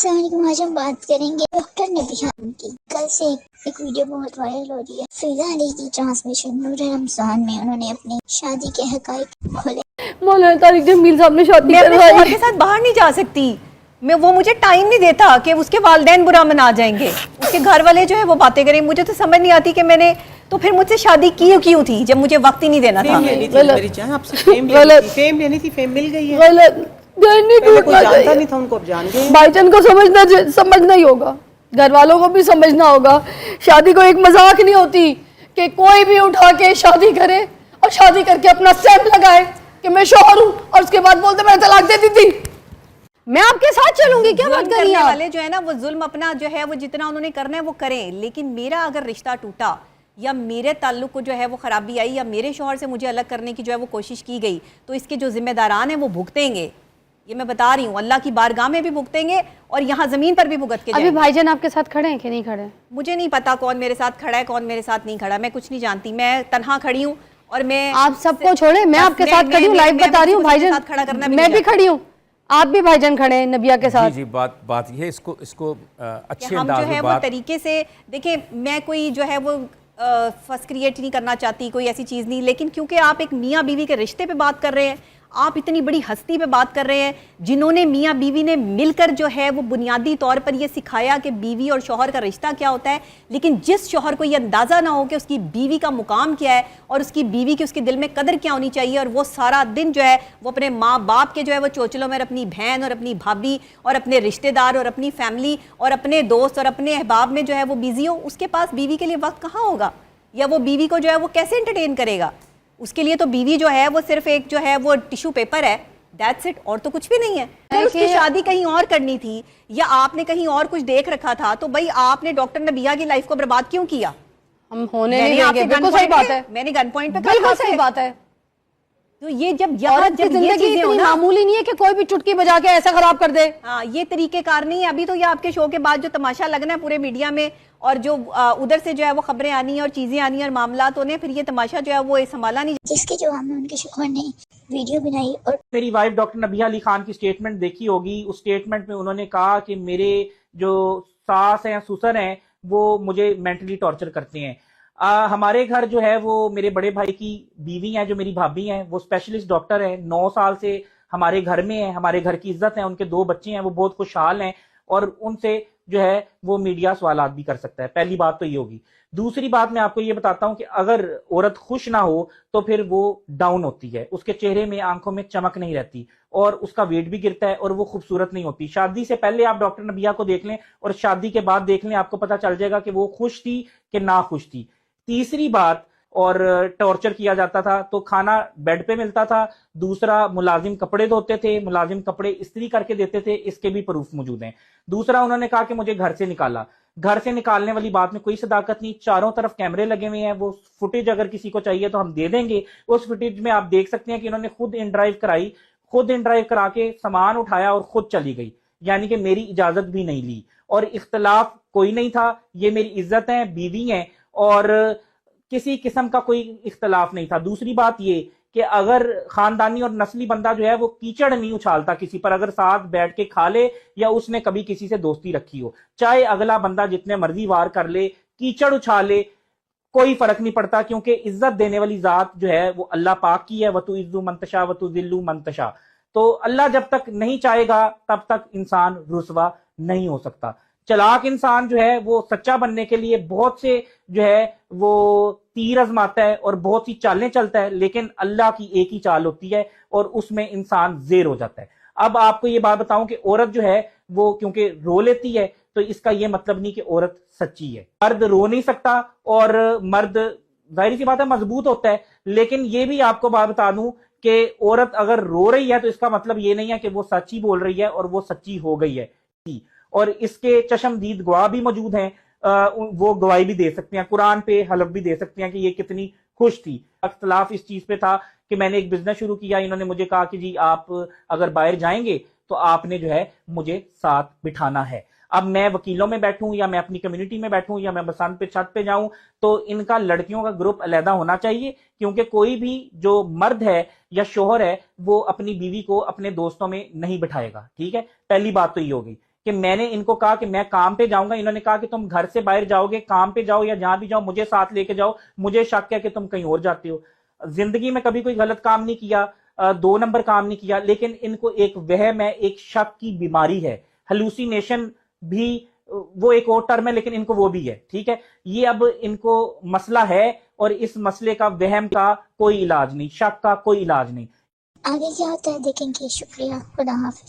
अस्सलाम वालेकुम। आज हम बात करेंगे डॉक्टर नबिहा की। कल से एक वीडियो बहुत वायरल हो रही है। फिजा अली की ट्रांसमिशन नूर रमजान में उन्होंने अपनी शादी के हकाइक खोले। मौलाना तारिक जमील साहब ने शादी मैं अपने करवाई। शौहर के साथ बाहर नहीं जा सकती। वो मुझे टाइम नहीं देता कि उसके वालिदैन बुरा मना जाएंगे, उसके घर वाले जो है वो बातें करें। मुझे तो समझ नहीं आती कि मैंने तो फिर मुझसे शादी क्यों थी जब मुझे वक्त ही नहीं देना था। मेरी जान आपसे फेम लेनी थी, फेम मिल गई है। गलत घर नहीं पहले कोई टूटना जानता चाहिए। नहीं था, उनको अब जान गए। भाईजान को समझना ही होगा, घर वालों को भी समझना होगा। शादी को एक मजाक नहीं होती कि कोई भी उठा के शादी करे और शादी करके अपना स्टैंप लगाए कि मैं शौहर हूँ और उसके बाद बोलते मैं तलाक दे दी थी। मैं आपके साथ चलूंगी, क्या बात कर रही हैं वाले जो है ना वो जुल्म अपना जो है वो जितना उन्होंने करना है वो करें, लेकिन मेरा अगर रिश्ता टूटा या मेरे ताल्लुक को जो है वो खराबी आई या मेरे शौहर से मुझे अलग करने की जो है वो कोशिश की गई, तो इसके जो जिम्मेदारान हैं वो भुगतेंगे। ये मैं बता रही हूँ, अल्लाह की बारगाह में भी भुगतेंगे और यहाँ जमीन पर भी भुगत के अभी भाईजान आपके साथ खड़े हैं कि नहीं खड़े? मुझे नहीं पता कौन मेरे साथ खड़ा है कौन मेरे साथ नहीं खड़ा, मैं कुछ नहीं जानती। मैं तनहा खड़ी हूँ और मैं आप सबको छोड़े, मैं आपके साथ खड़ी हूँ, लाइव बता रही हूँ। भाईजान खड़ा करना मैं भी खड़ी हूँ, आप भी भाईजान खड़े हैं नबिया के साथ। जी बात ये है, इसको अच्छे हम अंदाज जो है में वो तरीके से देखें। मैं कोई जो है वो फर्स्ट क्रिएट नहीं करना चाहती, कोई ऐसी चीज़ नहीं, लेकिन क्योंकि आप एक मियाँ बीवी के रिश्ते पे बात कर रहे हैं, आप इतनी बड़ी हस्ती पे बात कर रहे हैं जिन्होंने मियाँ बीवी ने मिलकर जो है वो बुनियादी तौर पर ये सिखाया कि बीवी और शौहर का रिश्ता क्या होता है। लेकिन जिस शौहर को ये अंदाज़ा ना हो कि उसकी बीवी का मुकाम क्या है और उसकी बीवी की उसके दिल में कदर क्या होनी चाहिए, और वो सारा दिन जो है वो अपने माँ बाप के जो है वो चोचलों में अपनी बहन और अपनी भाभी और अपने रिश्तेदार और अपनी फैमिली और अपने दोस्त और अपने अहबाब में जो है वो बिजी हो, उसके पास बीवी के लिए वक्त कहाँ होगा? या वो बीवी को जो है वो कैसे एंटरटेन करेगा? उसके लिए तो बीवी जो है वो सिर्फ एक जो है वो टिश्यू पेपर है, दैट्स इट, और तो कुछ भी नहीं है। अगर उसकी शादी कहीं और करनी थी या आपने कहीं और कुछ देख रखा था तो भाई आपने डॉक्टर नबिया की लाइफ को बर्बाद क्यों किया? हम होने नहीं देंगे, बिल्कुल सही बात है। मैंने गन पॉइंट पे बिल्कुल सही बात है। तो ये जब यहाँ जब ये चीजें हो ना, मामूली नहीं है कि कोई भी चुटकी बजा के ऐसा खराब कर दे। हाँ, ये तरीकेकार नहीं है। अभी तो ये आपके शो के बाद जो तमाशा लगना है पूरे मीडिया में और जो उधर से जो है वो खबरें आनी है और चीजें आनी है और मामलात होने, फिर ये तमाशा जो है वो संभाला नहीं। जिसके जवाब में उनके शौहर ने वीडियो बनाई और मेरी वाइफ डॉक्टर नबिहा अली खान की स्टेटमेंट देखी होगी। उस स्टेटमेंट में उन्होंने कहा कि मेरे जो सास हैं ससुर हैं वो मुझे मेंटली टॉर्चर करते हैं। हमारे घर जो है वो मेरे बड़े भाई की बीवी हैं, जो मेरी भाभी हैं, वो स्पेशलिस्ट डॉक्टर हैं, 9 साल से हमारे घर में है, हमारे घर की इज्जत है। उनके 2 बच्चे हैं, वो बहुत खुशहाल हैं और उनसे जो है वो मीडिया सवालात भी कर सकता है। पहली बात तो ये होगी। दूसरी बात मैं आपको ये बताता हूं कि अगर औरत खुश ना हो तो फिर वो डाउन होती है, उसके चेहरे में आंखों में चमक नहीं रहती और उसका वेट भी गिरता है और वो खूबसूरत नहीं होती। शादी से पहले आप डॉक्टर नबिया को देख लें और शादी के बाद देख लें, आपको पता चल जाएगा कि वो खुश थी कि ना खुश थी। तीसरी बात, और टॉर्चर किया जाता था तो खाना बेड पे मिलता था। दूसरा, मुलाजिम कपड़े धोते थे, मुलाजिम कपड़े इस्त्री करके देते थे, इसके भी प्रूफ मौजूद हैं। दूसरा, उन्होंने कहा कि मुझे घर से निकाला। घर से निकालने वाली बात में कोई सदाकत नहीं, चारों तरफ कैमरे लगे हुए हैं। वो फुटेज अगर किसी को चाहिए तो हम दे देंगे। उस फुटेज में आप देख सकते हैं कि इन्होंने खुद इन ड्राइव कराई, खुद इन ड्राइव करा के सामान उठाया और खुद चली गई, यानी कि मेरी इजाजत भी नहीं ली। और इख्तलाफ कोई नहीं था, ये मेरी इज्जत है, बीवी है और किसी किस्म का कोई इख्तलाफ नहीं था। दूसरी बात ये कि अगर खानदानी और नस्ली बंदा जो है वो कीचड़ नहीं उछालता किसी पर, अगर साथ बैठ के खा ले या उसने कभी किसी से दोस्ती रखी हो, चाहे अगला बंदा जितने मर्जी वार कर ले, कीचड़ उछाले, कोई फर्क नहीं पड़ता, क्योंकि इज्जत देने वाली जात जो है वो अल्लाह पाक की है। वतु इज्जु मंतशा वतु जिल्लु मंतशा। तो अल्लाह जब तक नहीं चाहेगा तब तक इंसान रुसवा नहीं हो सकता। चलाक इंसान जो है वो सच्चा बनने के लिए बहुत से जो है वो तीर आजमाता है और बहुत सी चालें चलता है, लेकिन अल्लाह की एक ही चाल होती है और उसमें इंसान ज़ेर हो जाता है। अब आपको ये बात बताऊं कि औरत जो है वो क्योंकि रो लेती है तो इसका ये मतलब नहीं कि औरत सच्ची है। मर्द रो नहीं सकता और मर्द जाहिर सी बात है मजबूत होता है, लेकिन ये भी आपको बात बता दूं कि औरत अगर रो रही है तो इसका मतलब ये नहीं है कि वो सच्ची बोल रही है और वो सच्ची हो गई है। और इसके चशमदीद गवाह भी मौजूद हैं, वो गवाही भी दे सकते हैं, कुरान पे हलफ भी दे सकते हैं कि ये कितनी खुश थी। अख्तलाफ इस चीज पे था कि मैंने एक बिजनेस शुरू किया, इन्होंने मुझे कहा कि जी आप अगर बाहर जाएंगे तो आपने जो है मुझे साथ बिठाना है। अब मैं वकीलों में बैठूं या मैं अपनी कम्युनिटी में बैठूं या मैं बसंत पे छत पे जाऊं, तो इनका लड़कियों का ग्रुप अलहदा होना चाहिए, क्योंकि कोई भी जो मर्द है या शोहर है वो अपनी बीवी को अपने दोस्तों में नहीं बिठाएगा। ठीक है, पहली बात तो ये होगी। کہ میں نے ان کو کہا کہ میں کام پہ جاؤں گا, انہوں نے کہا کہ تم گھر سے باہر جاؤ گے, کام پہ جاؤ یا جہاں بھی جاؤ مجھے ساتھ لے کے جاؤ, مجھے شک ہے کہ تم کہیں اور جاتے ہو. زندگی میں کبھی کوئی غلط کام نہیں کیا, 2 نمبر کام نہیں کیا, لیکن ان کو ایک وہم ہے, ایک شک کی بیماری ہے. ہلوسینیشن بھی وہ ایک اور ٹرم ہے لیکن ان کو وہ بھی ہے. ٹھیک ہے, یہ اب ان کو مسئلہ ہے اور اس مسئلے کا وہم کا کوئی علاج نہیں, شک کا کوئی علاج نہیں. آگے کیا ہوتا ہے دیکھیں گے. شکریہ, خدا حافظ.